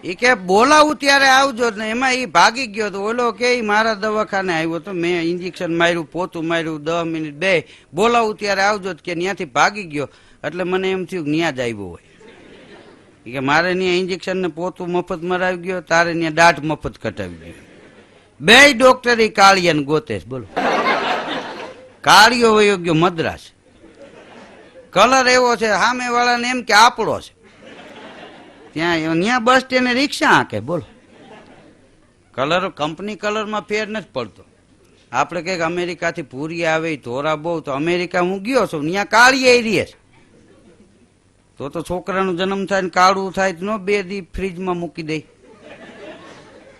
એ કે બોલાવું ત્યારે આવજો ને એમાં એ ભાગી ગયો તો ઓલો કે મારા દવાખાને આવ્યો તો મેં ઇન્જેક્શન માર્યું પોતું માર્યું 10 મિનિટ બે બોલાવું ત્યારે આવજો કે ત્યાંથી ભાગી ગયો એટલે મને એમ થયું ન્યા જ આવ્યો હોય કે મારે ત્યાં ઇન્જેક્શન ને પોતું મફત મરાવી ગયો તારે ત્યાં દાઢ મફત કટાવી ગયો બે ડોક્ટર એ કાળિયાને ગોતે બોલો કાળિયો વયો ગયો મદ્રાસ કલર એવો છે સામે વાળાને એમ કે આપણો છે ત્યાં બસ સ્ટેન્ડ રિક્ષા હાંકે બોલો કલર કંપની કલરમાં ફેર નથી પડતો આપણે કઈક અમેરિકાથી પૂરી આવે ધોરા બહુ તો અમેરિકા હું ગયો છું ત્યાં કાળીએ રહીએ તો છોકરાનો જન્મ થાય ને કાળું થાય તો બે દી ફ્રીજમાં મૂકી દે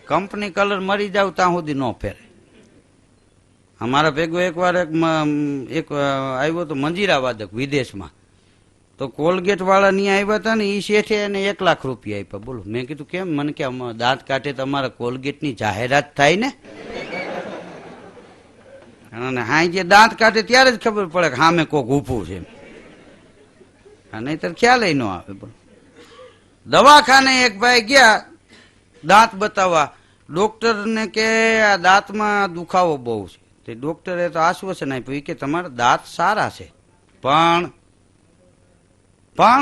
કંપની કલર મરી જાવ ત્યાં સુધી ન ફેરે અમારા ભેગો એકવાર એક આવ્યો તો મંજીરા વાદક વિદેશમાં તો કોલગેટ વાળા ની આવ્યા હતા ને એ શેઠે એને 1 લાખ રૂપિયા આપ્યા બોલો મેં કીધું કેમ મને કે દાંત કાઢે તમારા કોલગેટ ની જાહેરાત થાય ને અને હા જે દાંત કાઢે ત્યારે જ ખબર પડે કે સામે કોક ઊભું છે નહીતર ખ્યાલ ન આવે બોલો દવાખાને એક ભાઈ ગયા દાંત બતાવવા ડોક્ટર ને કે આ દાંતમાં દુખાવો બહુ છે તે ડોક્ટરે તો આશ્વાસન આપ્યું કે તમારા દાંત સારા છે પણ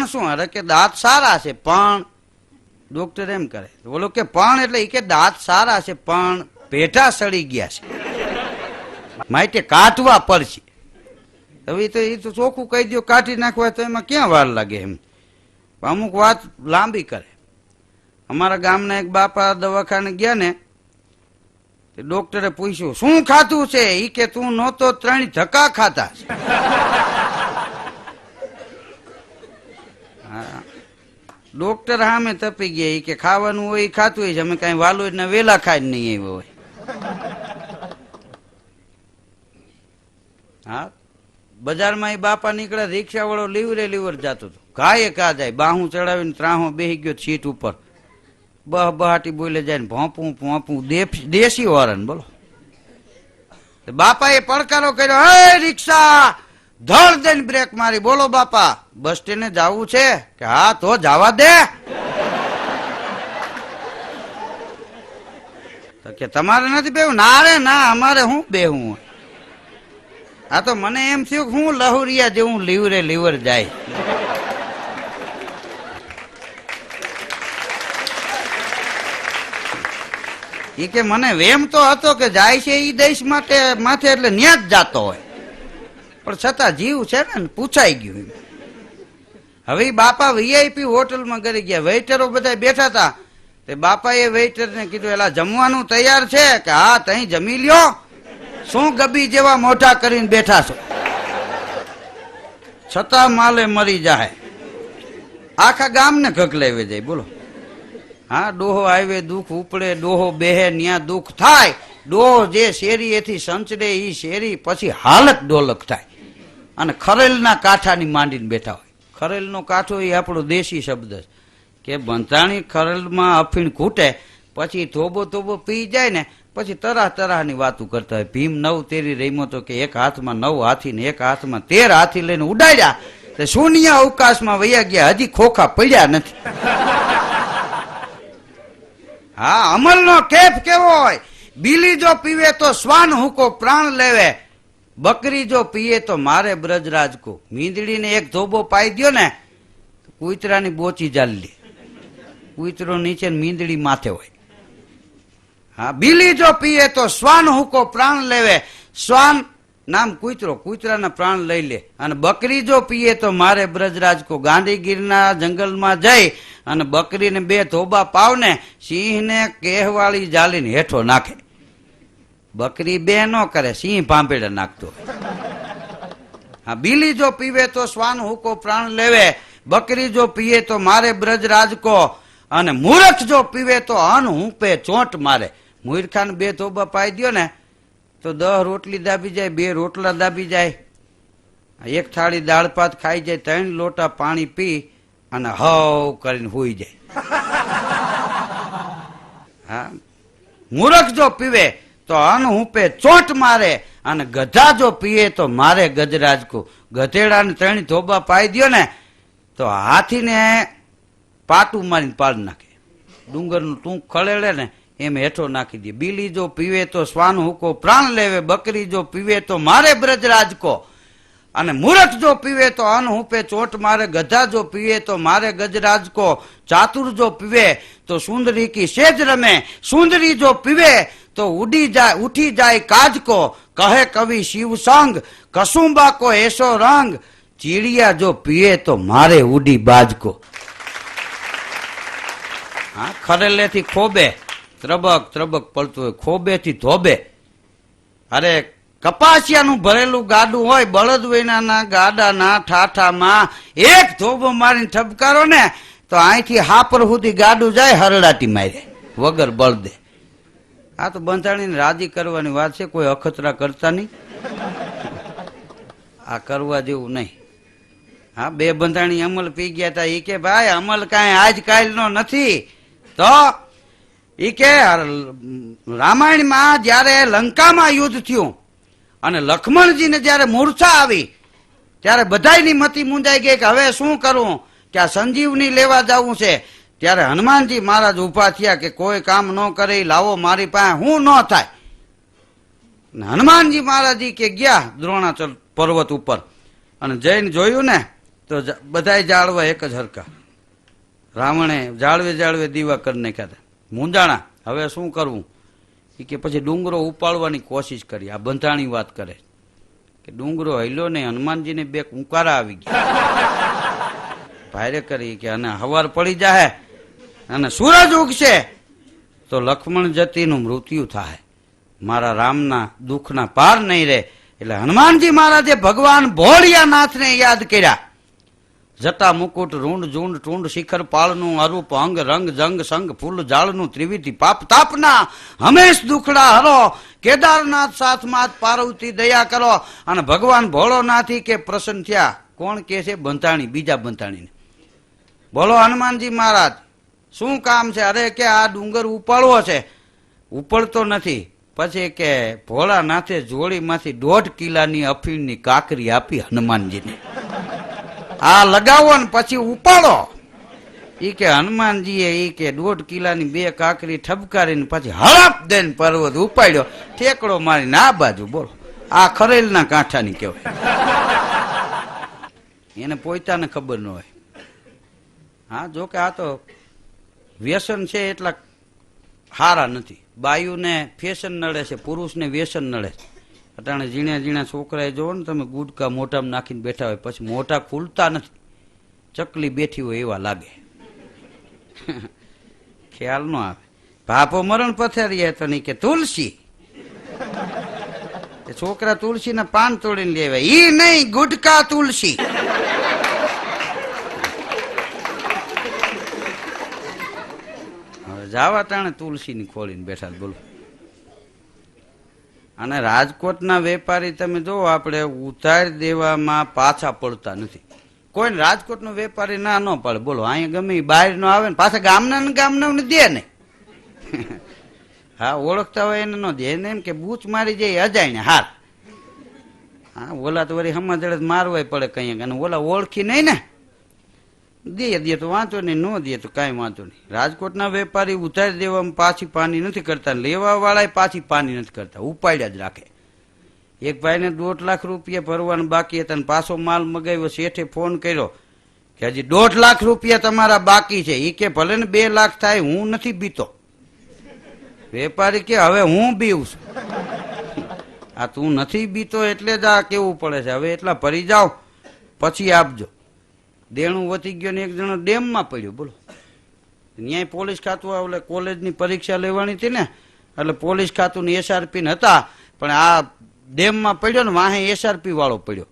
શું અરે કે દાંત સારા છે પણ ડોક્ટર એમ કરે બોલો કે પણ એટલે કે દાંત સારા છે પણ પેઢા સડી ગયા છે માટે કાઢવા પડશે હવે એ તો ચોખ્ખું કહી દો કાઢી નાખવા તો એમાં ક્યાં વાર લાગે એમ અમુક વાત લાંબી કરે અમારા ગામના એક બાપા દવાખાને ગયા ને ડોક્ટરે પૂછ્યું શું ખાતું છે ઈ કે તું નહોતો 3 ધક્કા ખાતા ડોક્ટર સામે તપી ગયા કે ખાવાનું હોય ખાતું હોય છે અમે કઈ વાલો ને વેલા ખાઈ નહીં આવ્યો હોય હા બજારમાં એ બાપા નીકળ્યા રિક્ષા વાળો લીવરે લીવર જતો હતો ગાયે કા જાય બાહું ચડાવીને ત્રાહો બેસી ગયો સીટ ઉપર બહાટી બોલે જાય ને ભોંપું દેશી વાળા બોલો બાપા એ પડકારો કર્યો હે રિક્ષા ધડ દઈને બ્રેક મારી બોલો બાપા બસ સ્ટેન્ડે જવું છે કે હા તો જવા દે કે તમારે નથી બેવું ના રે ના અમારે હું બેહું આ તો મને એમ થયું કે હું લહુરિયા જેવું લીવરે લીવર જાય એ કે મને વેમ તો હતો કે જાય છે એ દેશ માથે એટલે ન્યા જ જાતો હોય પણ છતાં જીવ છે ને પૂછાઈ ગયું હવે બાપા વીઆઈપી હોટલમાં કરી ગયા વેઇટરો બધા બેઠા હતા તે બાપાએ વેઇટરને કીધું એલા જમવાનું તૈયાર છે કે હા તઈ જમી લ્યો શું ગબી જેવા મોઢા કરીને બેઠા છો છતાં માલે મરી જાય આખા ગામને ઘગલાવી જાય બોલો હા ડોહો આવે દુઃખ ઉપડે ડોહો બેહે ન્યા દુઃખ થાય ડોહો જે શેરીએથી સંચડે એ શેરી પછી હાલત ડોલક થાય અને ખરેલના કાંઠાની માંડીને બેઠા હોય ખરેલનો કાંઠો એ આપણો દેશી શબ્દ છે કે બંધાણી ખરેલમાં અફીણ ખૂટે પછી થોબો પી જાય ને પછી તરાહની વાતો કરતા હોય ભીમ 9 તેરી રમ્યો તો કે એક હાથમાં 9 હાથી ને એક હાથમાં 13 હાથી લઈને ઉડાડ્યા તે શૂન્ય અવકાશમાં વયા ગયા હજી ખોખા પડ્યા નથી હા અમલનો કેફ કેવો હોય બીલી જો પીવે તો શ્વાન હુકો પ્રાણ લેવે બકરી જો પીએ તો મારે બ્રજરાજ કો મીંદડીને એક ધોબો પાઈ દો ને કૂતરાની બોચી જાલી લે કૂતરો નીચે મીંદડી માથે હોય હા બીલી જો પીએ તો શ્વાન હુકો પ્રાણ લેવે શ્વાન નામ કૂતરાના પ્રાણ લઈ લે અને બકરી જો પીએ તો મારે બ્રજરાજ કો ગાંધીગીરના જંગલમાં જઈ અને બકરીને 2 ધોબા પાવને સિંહને કેહવાળી જાલીને હેઠો નાખે બકરી 2 ન કરે સિંહ ભાંભેડે નાખતો હા બીલી જો પીવે તો શ્વાન હુકો પ્રાણ લેવે બકરી જો પીએ તો મારે બ્રજરાજ કો અને મૂર્ખ જો પીવે તો અન હુંપે ચોંટ મારે મૂર્ખાને 2 ધોબા પાઈ દો ને તો 10 રોટલી દાબી જાય 2 રોટલા દાબી જાય 1 થાળી દાળ ભાત ખાઈ જાય 3 લોટા પાણી પી અને હવ કરીને હોઈ જાય હા મૂર્ખ જો પીવે તો અનહૂપે ચોટ મારે અને ગધા જો પીએ તો મારે ગજરાજ કો ગધેડાને 3 ધોબા પાઈ દો ને તો હાથીને પાટું મારીને પાડી નાખે ડુંગરનું ટૂંક ખળેલે ને એમ હેઠો નાખી દે. બીલી જો પીવે તો શ્વાન હુકો પ્રાણ લેવે, બકરી જો પીવે તો મારે બ્રજરાજ કો, અને મૂરખ જો પીવે તો અન્ન હુપે ચોટ મારે, ગધા જો પીવે તો મારે ગજરાજ કો, ચાતુર જો પીવે તો સુંદરી કી સેજ રમે, સુંદરી જો પીવે તો ઉઠી જાય કાજ કો, કહે કવિ શિવ સંગ કસુંબા કો એસો રંગ, ચીડિયા જો પીએ તો મારે ઉડી બાજ કો. હા, ખરેલેથી ખોબે ત્રબક ત્રબક પડતું હોય, ખોબેથી ધોબે. અરે કપાસિયાનું ભરેલું ગાડું હોય, બળદ વિનાના ગાડાના ઠાઠામાં એક ધોબો મારીને ઠપકારો ને તો અહીંથી હાપર સુધી ગાડું જાય હરડાટી મારે વગર બળદે. આ તો બંધાણીને રાજી કરવાની વાત છે, કોઈ અખતરા કરતા નહીં. આ કરવા જેવું નહીં. હા, બે બંધાણી અમલ પી ગયા હતા. એ કે ભાઈ અમલ કાંઈ આજકાલનો નથી. તો એ કે રામાયણમાં જયારે લંકામાં યુદ્ધ થયું અને લક્ષ્મણજીને જયારે મૂર્છા આવી ત્યારે બધાયની મતી મુંજાઈ ગઈ કે હવે શું કરવું, કે આ સંજીવની લેવા જવું છે. ત્યારે હનુમાનજી મહારાજ ઉભા થયા કે કોઈ કામ ન કરે લાવો મારી પાસે, હું ન થાય. હનુમાનજી મહારાજ કે ગયા દ્રોણાચલ પર્વત ઉપર અને જઈને જોયું ને તો બધાય જાળવા એક જ હરકા. રાવણે જાળવે જાળવે દીવા કરી નાખ્યા હતા. મૂંઝાણા, હવે શું કરવું. એ કે પછી ડુંગરો ઉપાડવાની કોશિશ કરી. આ બંધાણી વાત કરે કે ડુંગરો હલ્યો ને હનુમાનજીને બે કુંકારા આવી ગયા. ભારે કરી કે અને હવાર પડી જાય અને સૂરજ ઉગશે તો લક્ષ્મણ જતીનું મૃત્યુ થાય, મારા રામના દુઃખના પાર નહીં રહે. એટલે હનુમાનજી મહારાજે ભગવાન ભોળિયાનાથને યાદ કર્યા. જટા મુકુટ રૂંડ ઝુંડ ટુંડ શિખર પાળનું, અરૂપ અંગ રંગ જંગ સંગ ફૂલ જાળનું, ત્રિવિધિ પાપ તાપના હંમેશ દુખડા હરો, કેદારનાથ સાથમાત પાર્વતી દયા કરો. અને ભગવાન ભોળોનાથી કે પ્રસન્ન થયા. કોણ કે છે? બંધાણી, બીજા બંધાણીને. બોલો હનુમાનજી મહારાજ શું કામ છે? અરે કે આ ડુંગર ઉપાડવો છે. ઉપડતો નથી. પછી કે ભોળાનાથે જોડીમાંથી 1.5 કિલાની અફીણની કાકરી આપી હનુમાનજીને, આ લગાવો ને પછી ઉપાડો. ઈ કે હનુમાનજીએ ઈ કે 1.5 કિલાની 2 કાકરી ઠપકારીને પછી હળપ દઈને પર્વત ઉપાડ્યો, ઠેકડો મારીને આ બાજુ. બોલો, આ ખરેલના કાંઠાની કહેવાય. એને પોતાને ખબર ન હોય. હા, જોકે આ તો વ્યસન છે એટલા હારા નથી. બાયુને ફેશન નડે છે, પુરુષને વ્યસન નડે છે. અટાણે ઝીણા ઝીણા છોકરાએ જોવો ને તમે, ગુટકા મોઢામાં નાખીને બેઠા હોય, પછી મોઢા ખુલતા નથી, ચકલી બેઠી હોય એવા લાગે. ખ્યાલ ન આવે. બાપો મરણ પથારી તો નહીં કે તુલસી, છોકરા તુલસીના પાન તોડીને લેવા, ઈ નહીં ગુટકા તુલસી. હવે જાવા ટાણે તુલસીની ખોલીને બેઠા. બોલો. અને રાજકોટના વેપારી તમે જો આપણે ઉધાર દેવામાં પાછા પડતા નથી. કોઈને રાજકોટનો વેપારી ના ન પડે. બોલો, અહીંયા ગમે બહાર નો આવે ને પાછા ગામના દે ને. હા, ઓળખતા હોય એને ન દે. એને એમ કે બૂચ મારી જાય અજાયને હાર. હા, ઓલા તો વળી હમણાં મારવાય પડે કઈ, અને ઓલા ઓળખી નહીં ને. દે તો વાંધો નહીં, ન દે તો કાંઈ વાંધો નહીં. રાજકોટના વેપારી ઉધાર દેવામાં પાછી પાની નથી કરતા, લેવા વાળા પાછી પાની નથી કરતા, ઉપાડ્યા જ રાખે. એક ભાઈને 1.5 લાખ રૂપિયા ભરવાનું બાકી હતા અને પાછો માલ મગાવ્યો. શેઠે ફોન કર્યો કે હજી 1.5 લાખ રૂપિયા તમારા બાકી છે. એ કે ભલે ને 2 લાખ થાય, હું નથી બીતો. વેપારી કે હવે હું બીવું છું. આ તું નથી બીતો એટલે જ આ કેવું પડે છે. હવે એટલા ભરી જાઓ પછી આપજો. દેણું વધી ગયો ને એક જણો ડેમમાં પડ્યો. બોલો, ન્યાય પોલીસ ખાતું એટલે કોલેજની પરીક્ષા લેવાની હતી ને, એટલે પોલીસ ખાતું ની SRP હતા, પણ આ ડેમમાં પડ્યો ને વાહે SRP વાળો પડ્યો.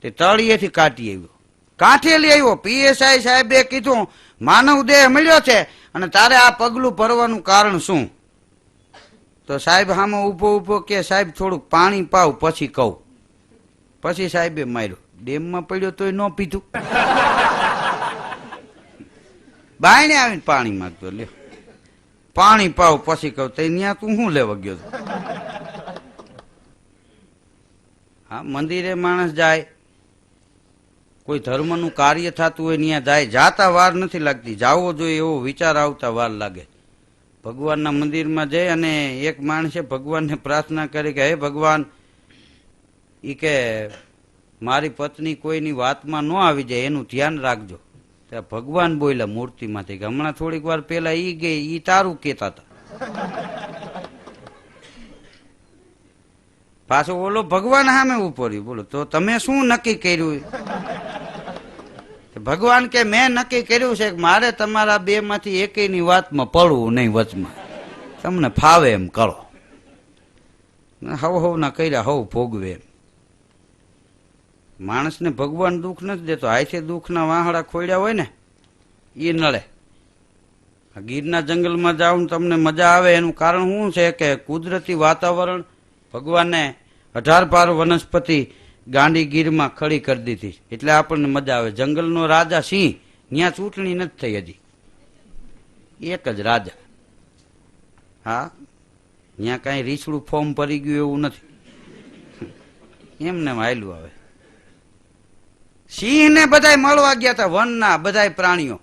તે તળિયેથી કાઢી આવ્યો, કાંઠે લઈ આવ્યો. PSI સાહેબે કીધું માનવ દેહ મળ્યો છે અને તારે આ પગલું ભરવાનું કારણ શું? તો સાહેબ સામે ઉભો કે સાહેબ થોડુંક પાણી પાવ પછી કહું. પછી સાહેબે માર્યો. ડેમમાં પડ્યો તોય ન પીધું. બાયણે આવીને પાણી માંગતો, લે પાણી પાવ પછી કહું. તો ત્યાં તું શું લેવા ગયો? હા, મંદિરે માણસ જાય કોઈ ધર્મનું કાર્ય થતું હોય ત્યાં જાય, જાતા વાર નથી લાગતી, જાવો જોઈએ એવો વિચાર આવતા વાર લાગે. ભગવાનના મંદિરમાં જઈ અને એક માણસે ભગવાનને પ્રાર્થના કરી કે હે ભગવાન, ઈ કે મારી પત્ની કોઈની વાતમાં ન આવી જાય એનું ધ્યાન રાખજો. ત્યાં ભગવાન બોલ્યા મૂર્તિમાંથી કે હમણાં થોડીક વાર પેલા ઈ ગઈ, ઈ તારું કેતા હતા. પાછો ઓલો ભગવાન સામે ઉભો રહ્યો. બોલો તો તમે શું નક્કી કર્યું? ભગવાન કે મેં નક્કી કર્યું છે કે મારે તમારા બે માંથી એકેયની વાતમાં પડવું નહીં, વચમાં તમને ફાવે એમ કરો. હવ ના કર્યા હવ ભોગવે એમ. માણસને ભગવાન દુઃખ નથી દેતો, આથી દુઃખના વાહડા ખોડ્યા હોય ને એ નડે. ગીરના જંગલમાં જાવ તમને મજા આવે એનું કારણ શું છે કે કુદરતી વાતાવરણ ભગવાને 18 પાર વનસ્પતિ ગાંડી ગીરમાં ખડી કરી દીધી એટલે આપણને મજા આવે. જંગલનો રાજા સિંહ, ત્યાં ચૂંટણી નથી થઈ હજી, એક જ રાજા. હા, ત્યાં કઈ રીછડું ફોર્મ ભરી ગયું એવું નથી, એમને હાલ્યું આવે. સિંહ ને બધાય મળવા ગયા હતા, વનના બધાય પ્રાણીઓ.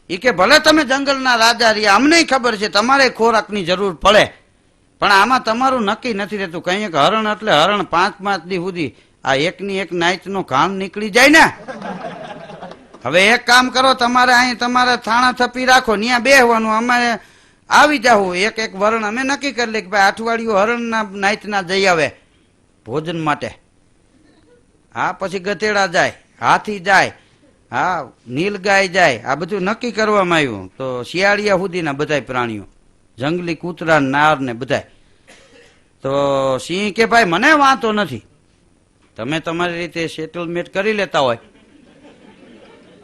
એ કે ભલે તમે જંગલના રાજા રહ્યા, અમને ખબર છે તમારે ખોરાકની જરૂર પડે, પણ આમાં તમારું નક્કી નથી રહેતું. કઈ એક હરણ એટલે હરણ 5-5 દી સુધી આ એકની એક નાઈટનો ઘામ નીકળી જાય ને. હવે એક કામ કરો, તમારે અહીં તમારે થાણા થપી રાખો, ત્યાં બેહવાનું, અમારે આવી જાવ. એક વરણ અમે નક્કી કરી લે કે ભાઈ અઠવાડિયું હરણના નાઈટના જઈ આવે ભોજન માટે. હા, પછી ગધેડા જાય, હાથી જાય, હા નીલગાય જાય, આ બધું નક્કી કરવામાં આવ્યું. તો શિયાળિયા સુધીના બધા પ્રાણીઓ, જંગલી કૂતરા નાર ને બધા. તો સિંહ કે ભાઈ મને વાંધો નથી, તમે તમારી રીતે સેટલમેન્ટ કરી લેતા હોય,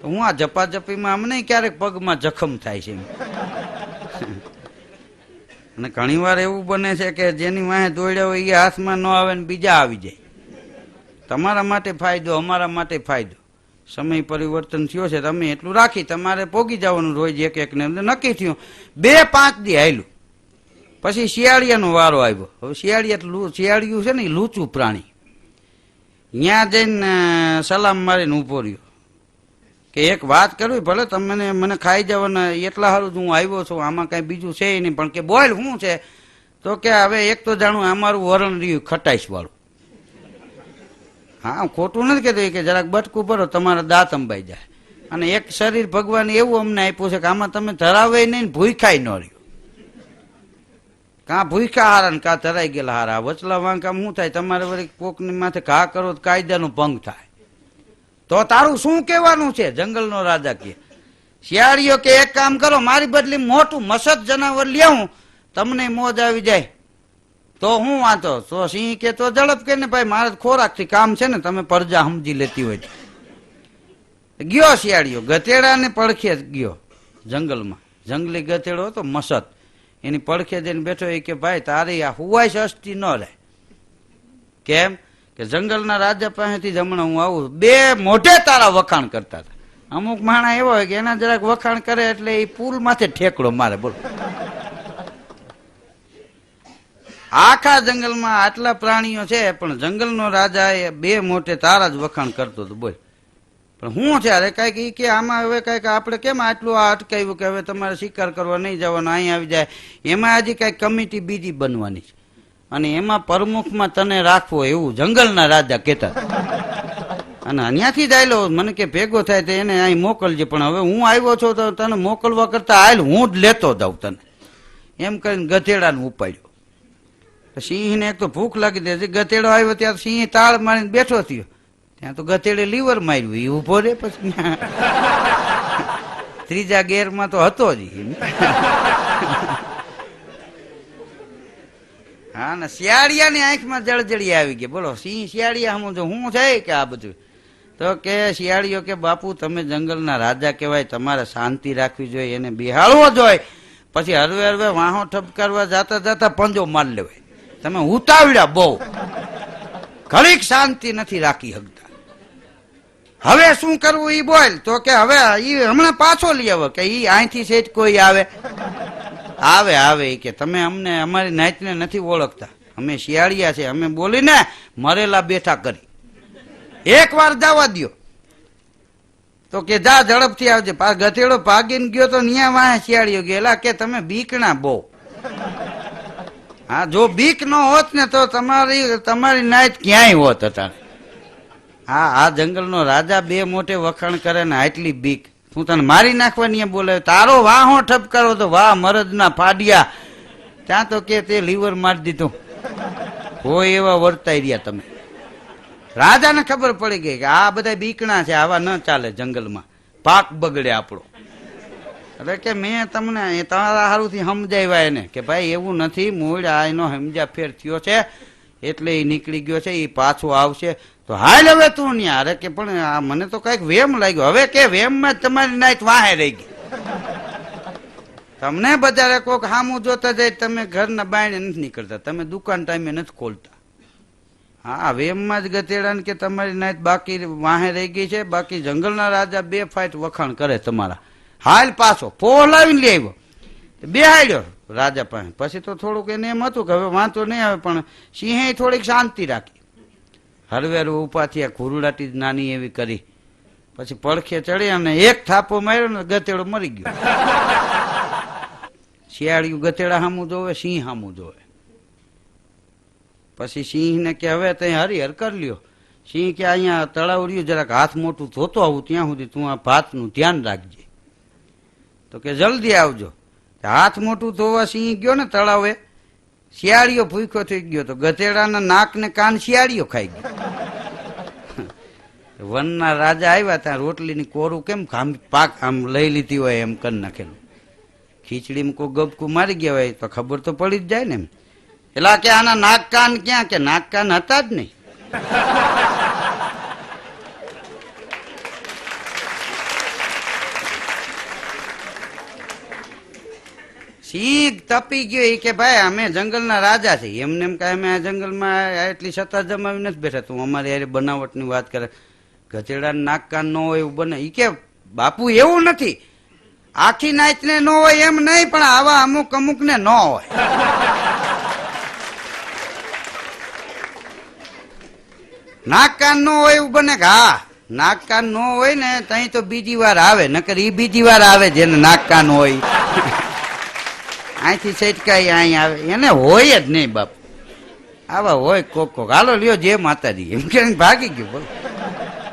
હું આ જપાજપીમાં અમને ક્યારેક પગમાં જખમ થાય છે. અને ઘણી વાર એવું બને છે કે જેની વાહે દોડ્યા હોય એ હાથમાં ન આવે ને બીજા આવી જાય. તમારા માટે ફાયદો, અમારા માટે ફાયદો. સમય પરિવર્તન થયો છે, તમે એટલું રાખી તમારે પોગી જવાનું રોજ એક ને નક્કી થયું. 2-5 દી હાલ્યું, પછી શિયાળિયાનો વારો આવ્યો. હવે શિયાળિયું છે ને એ લૂચું પ્રાણી, ત્યાં જઈને સલામ મારીને ઉભો રહ્યો કે એક વાત કરવી, ભલે તમને મને ખાઈ જવાના એટલા સારું હું આવ્યો છું, આમાં કઈ બીજું છે નહીં, પણ કે બોલ શું છે? તો કે હવે એક તો જાણું અમારું વરણ રહ્યું ખટાઈશ વાળું. હા, ખોટું નથી કહેતું કે જરાક બટકું ભરો તમારા દાંત અંબાઈ જાય. અને એક શરીર ભગવાન એવું અમને આપ્યું છે કે આમાં તમે ધરાવે નહીં, ભૂખાય ન રહ્યું. કાં ભૂખા હારા ને કાં ધરાઈ ગયેલા હારા. વચલા વાંકામ શું થાય, તમારે વળી કોકની માથે ઘા કરો તો કાયદાનો ભંગ થાય. તો તારું શું કહેવાનું છે? જંગલનો રાજા કે શિયાળીઓ કે એક કામ કરો, મારી બદલી મોટું મસદ જનાવર લેવું, તમને મોજ આવી જાય તો હું વાંધો. તો સિંહ કે તો ઝડપ કે ને ભાઈ મારે ખોરાકથી કામ છે ને, તમે પરજા સમજી લેતી હોય. ગયો શિયાળીઓ ગધેડાને પડખે ગયો જંગલમાં. જંગલી ગધેડો હતો મસદ, એની પડખે જઈને બેઠો. એ કે ભાઈ તારી આ હુવાઈ સસ્તી ન રહે. કેમ કે જંગલના રાજા પાસેથી જ હમણાં હું આવું, 2 મોઢે તારા વખાણ કરતા હતા. અમુક માણા એવો હોય કે એના જરાક વખાણ કરે એટલે એ પુલ માથે ઠેકડો મારે. બોલો, આખા જંગલમાં આટલા પ્રાણીઓ છે પણ જંગલનો રાજા એ 2 મોઢે તારા જ વખાણ કરતો હતો. બોલ, પણ શું છે અરે કઈક કે આમાં હવે કઈક આપણે કેમ આટલું આ અટકાવ્યું કે હવે તમારે શિકાર કરવા નહીં જવાનું, અહીં આવી જાય. એમાં હજી કઈક કમિટી બીજી બનવાની છે અને એમાં પ્રમુખમાં તને રાખવો એવું જંગલના રાજા કહેતા. અને અહીંયાથી જ આવેલો મને કે ભેગો થાય તો એને અહીં મોકલજે, પણ હવે હું આવ્યો છું તો તને મોકલવા કરતા હાલ હું જ લેતો જાઉં તને, એમ કરીને ગધેડાને ઉપાડ્યો. સિંહને એક તો ભૂખ લાગી દે, ગધેડો આવ્યો ત્યાં સિંહ તાળ મારીને બેઠો થયો. ત્યાં તો ગધેડે લીવર માર્યું, એ ઉભો રે પછી ત્રીજા ગેરમાં તો હતો જ. હા ને શિયાળિયાની આંખમાં જળજળી આવી ગઈ. બોલો, સિંહ શિયાળિયા સમજો હું છે કે આ બધું? તો કે શિયાળીઓ કે બાપુ તમે જંગલના રાજા કહેવાય, તમારે શાંતિ રાખવી જોઈએ, એને બિહાડવો જોઈએ. પછી હરવે હરવે વાહો ઠપકારવા જાતા જાતા પંજો માર લેવાય. તમે ઉતાવળ્યા બહુ, ઘડીક શાંતિ નથી રાખી શકતા. હવે શું કરવું ઈ બોલ. તો કે હવે ઈ હમણાં પાછો લઈ આવો કે ઈ અહીંથી સેજ કોઈ આવે આવે કે તમે અમને અમારી નાઈટને નથી ઓળખતા, અમે શિયાળિયા છે, અમે બોલીને મરેલા બેઠા કરી. 1 વાર જવા દો. તો કે જા ઝડપથી આવજે. ગધેડો ભાગીને ગયો તો ન્યા વાહે શિયાળીઓ ગયેલા કે તમે બીકણા બહુ. હા, જો બીક ન હોત ને તો તમારી નાઈટ ક્યાંય હોત હતા. હા, આ જંગલનો રાજા બે મોટે વખાણ કરે ને આટલી બીક. હું તને મારી નાખવાની બોલે. તારો વાહો ઠપકારો તો વાહ મરદના ફાડિયા. ત્યાં તો કે તે લીવર મારી દીધું. હોય એવા વર્તાઈ રહ્યા તમે. રાજાને ખબર પડી ગઈ કે આ બધા બીકણા છે, આવા ન ચાલે જંગલમાં, પાક બગડે આપણો. એટલે કે મેં તમને તમારા હારુંથી સમજાવ્યા એને કે ભાઈ એવું નથી, મૂળ આ એનો સમજ્યા ફેર થયો છે એટલે એ નીકળી ગયો છે, એ પાછો આવશે. તો હાલ હવે તું ન્યા. અરે કે પણ આ મને તો કઈક વેમ લાગ્યો. હવે કે વેમમાં જ તમારી નાઈટ વાહે રહી ગઈ. તમને બજારે કોક હામું જોતા જાય, તમે ઘરના બાયણે નથી નીકળતા, તમે દુકાન ટાઈમે નથી ખોલતા. હા, વેમમાં જ ગધેડા કે તમારી નાઈટ બાકી વાહે રહી ગઈ છે. બાકી જંગલના રાજા બે ફાઇટ વખાણ કરે તમારા. હાલ પાછો પોહ લાવીને લઈ આવ્યો, બેહાડ્યો રાજા પાસે. પછી તો થોડુંક એને એમ હતું કે હવે વાંચો નહીં આવે, પણ સિંહે થોડીક શાંતિ રાખી. હરવેરું ઉપાથી આ ઘુરુડાટી નાની એવી કરી. પછી પડખે ચડી અને એક થાપો માર્યો ને ગધેડો મરી ગયો. શિયાળિયું ગધેડા સામું જોવે, સિંહ સામું જોવે. પછી સિંહને કે હવે ત્યાં હરિહર કરી લ્યો. સિંહ કે અહીંયા તળાવ રહ્યું, જરાક હાથ મોટું ધોતો આવું, ત્યાં સુધી તું આ ભાતનું ધ્યાન રાખજે. તો કે જલ્દી આવજો. હાથ મોટું ધોવા સિંહ ગયો ને તળાવે, શિયાળીઓ ભૂખ્યો થઈ ગયો. તો ગધેડાના નાક ને કાન શિયાળીઓ ખાઈ ગયો. વનના રાજા આવ્યા, ત્યાં રોટલીની કોરું કેમ પાક આમ લઈ લીધી હોય એમ કરી નાખેલું. ખીચડીમાં કોઈ ગબકું મારી ગયા હોય તો ખબર તો પડી જ જાય ને એમ. એટલે કે આના નાક કાન ક્યાં? કે નાક કાન હતા જ નહીં. સિંહ તપી ગયો. એ કે ભાઈ અમે જંગલના રાજા છીએ, એમને એમ કાંઈ અમે આ જંગલમાં એટલી સત્તા જમાવી નથી બેઠા. તું અમારી યારે બનાવટની વાત કરે. ગધેડા નાક કાન ન હોય એવું બને. એ કે બાપુ એવું નથી, આખી નાચ ને ન હોય એમ નહીં, પણ આવા અમુક ને ન હોય. નાક કાન ન હોય એવું બને કે હા, નાક કાન ન હોય ને તઈ તો બીજી વાર આવે, નકર ઈ બીજી વાર આવે જેને નાક કાન હોય. અહીંથી છટકાઈ અહીં આવે, એને હોય જ નહીં બાપુ. આવા હોય કોક. હાલો લ્યો જે માતાજી એમ કે ભાગી ગયું. બોલો.